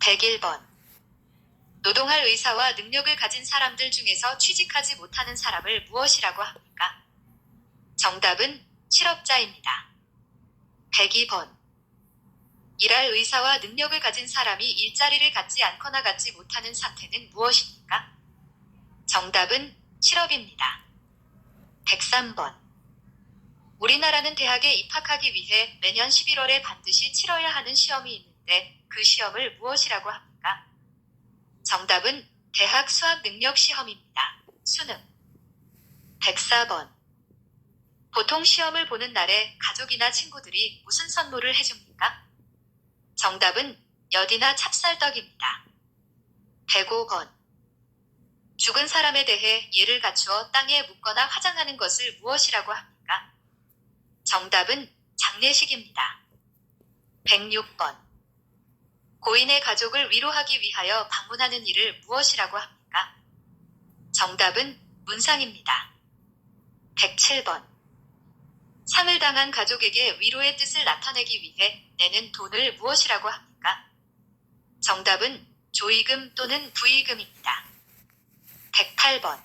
101번. 노동할 의사와 능력을 가진 사람들 중에서 취직하지 못하는 사람을 무엇이라고 합니까? 정답은 실업자입니다. 102번. 일할 의사와 능력을 가진 사람이 일자리를 갖지 않거나 갖지 못하는 상태는 무엇입니까? 정답은 실업입니다. 103번. 우리나라는 대학에 입학하기 위해 매년 11월에 반드시 치러야 하는 시험이 있는데 그 시험을 무엇이라고 합니까? 정답은 대학 수학능력시험입니다. 수능. 104번. 보통 시험을 보는 날에 가족이나 친구들이 무슨 선물을 해줍니까? 정답은 엿이나 찹쌀떡입니다. 105번. 죽은 사람에 대해 예를 갖추어 땅에 묻거나 화장하는 것을 무엇이라고 합니까? 정답은 장례식입니다. 106번. 고인의 가족을 위로하기 위하여 방문하는 일을 무엇이라고 합니까? 정답은 문상입니다. 107번. 상을 당한 가족에게 위로의 뜻을 나타내기 위해 내는 돈을 무엇이라고 합니까? 정답은 조의금 또는 부의금입니다. 108번.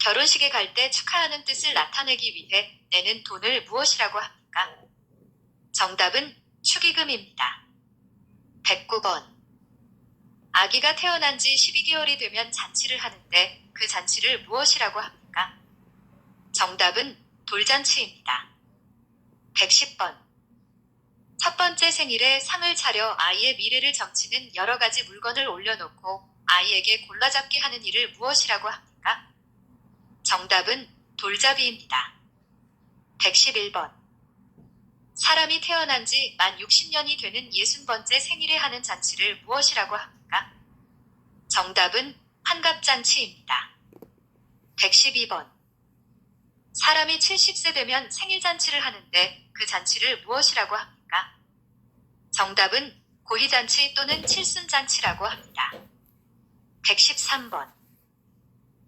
결혼식에 갈 때 축하하는 뜻을 나타내기 위해 내는 돈을 무엇이라고 합니까? 정답은 축의금입니다. 109번. 아기가 태어난 지 12개월이 되면 잔치를 하는데 그 잔치를 무엇이라고 합니까? 정답은 돌잔치입니다. 110번. 첫 번째 생일에 상을 차려 아이의 미래를 점치는 여러 가지 물건을 올려놓고 아이에게 골라잡게 하는 일을 무엇이라고 합니까? 정답은 돌잡이입니다. 111번. 사람이 태어난 지 만 60년이 되는 60번째 생일에 하는 잔치를 무엇이라고 합니까? 정답은 환갑잔치입니다. 112번. 사람이 70세 되면 생일잔치를 하는데 그 잔치를 무엇이라고 합니까? 정답은 고희잔치 또는 칠순잔치라고 합니다. 113번.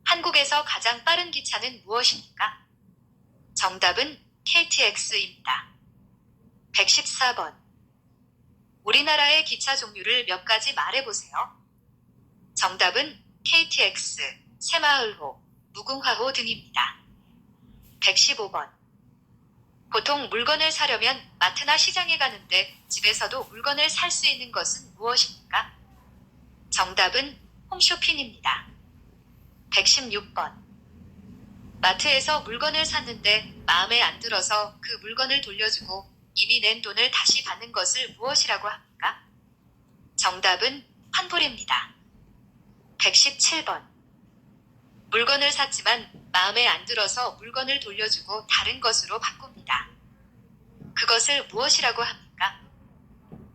한국에서 가장 빠른 기차는 무엇입니까? 정답은 KTX입니다. 114번. 우리나라의 기차 종류를 몇 가지 말해보세요. 정답은 KTX, 새마을호, 무궁화호 등입니다. 115번. 보통 물건을 사려면 마트나 시장에 가는데 집에서도 물건을 살 수 있는 것은 무엇입니까? 정답은 홈쇼핑입니다. 116번. 마트에서 물건을 샀는데 마음에 안 들어서 그 물건을 돌려주고 이미 낸 돈을 다시 받는 것을 무엇이라고 합니까? 정답은 환불입니다. 117번. 물건을 샀지만 마음에 안 들어서 물건을 돌려주고 다른 것으로 바꿉니다. 그것을 무엇이라고 합니까?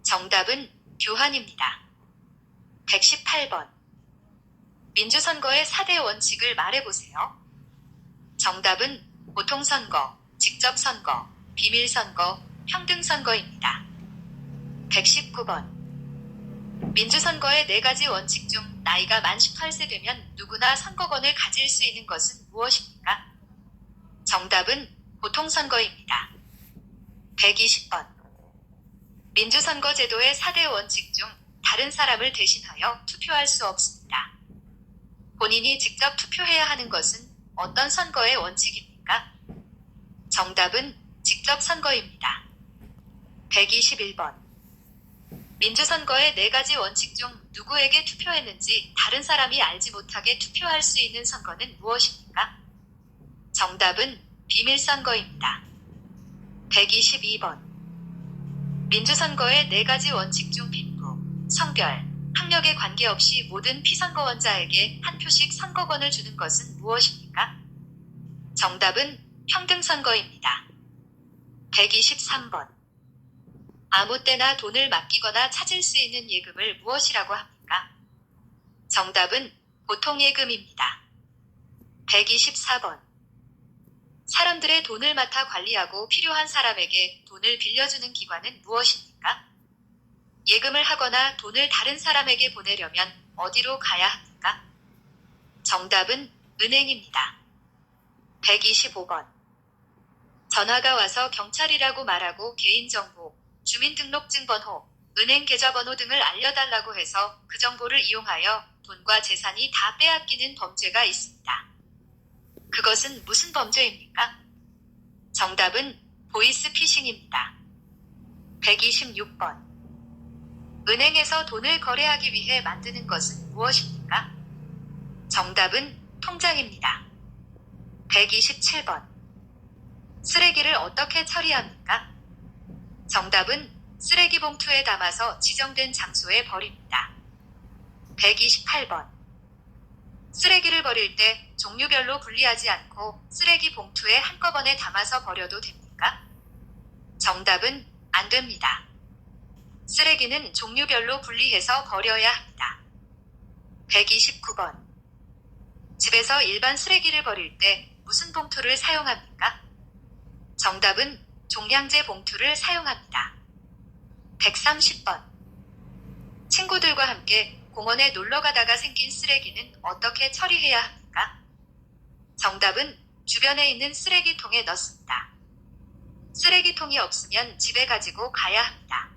정답은 교환입니다. 118번. 민주선거의 4대 원칙을 말해보세요. 정답은 보통선거, 직접선거, 비밀선거, 평등선거입니다. 119번. 민주선거의 4가지 원칙 중 나이가 만 18세 되면 누구나 선거권을 가질 수 있는 것은 무엇입니까? 정답은 보통선거입니다. 120번. 민주선거 제도의 4대 원칙 중 다른 사람을 대신하여 투표할 수 없습니다. 본인이 직접 투표해야 하는 것은 어떤 선거의 원칙입니까? 정답은 직접 선거입니다. 121번. 민주선거의 4가지 원칙 중 누구에게 투표했는지 다른 사람이 알지 못하게 투표할 수 있는 선거는 무엇입니까? 정답은 비밀선거입니다. 122번. 민주선거의 4가지 원칙 중 빈부, 성별, 학력에 관계없이 모든 피선거원자에게 한 표씩 선거권을 주는 것은 무엇입니까? 정답은 평등선거입니다. 123번. 아무 때나 돈을 맡기거나 찾을 수 있는 예금을 무엇이라고 합니까? 정답은 보통예금입니다. 124번. 사람들의 돈을 맡아 관리하고 필요한 사람에게 돈을 빌려주는 기관은 무엇입니까? 예금을 하거나 돈을 다른 사람에게 보내려면 어디로 가야 합니까? 정답은 은행입니다. 125번. 전화가 와서 경찰이라고 말하고 개인정보, 주민등록증 번호, 은행 계좌번호 등을 알려달라고 해서 그 정보를 이용하여 돈과 재산이 다 빼앗기는 범죄가 있습니다. 그것은 무슨 범죄입니까? 정답은 보이스피싱입니다. 126번. 은행에서 돈을 거래하기 위해 만드는 것은 무엇입니까? 정답은 통장입니다. 127번. 쓰레기를 어떻게 처리합니까? 정답은 쓰레기 봉투에 담아서 지정된 장소에 버립니다. 128번. 쓰레기를 버릴 때 종류별로 분리하지 않고 쓰레기 봉투에 한꺼번에 담아서 버려도 됩니까? 정답은 안 됩니다. 쓰레기는 종류별로 분리해서 버려야 합니다. 129번. 집에서 일반 쓰레기를 버릴 때 무슨 봉투를 사용합니까? 정답은 종량제 봉투를 사용합니다. 130번. 친구들과 함께 공원에 놀러 가다가 생긴 쓰레기는 어떻게 처리해야 합니까? 정답은 주변에 있는 쓰레기통에 넣습니다. 쓰레기통이 없으면 집에 가지고 가야 합니다.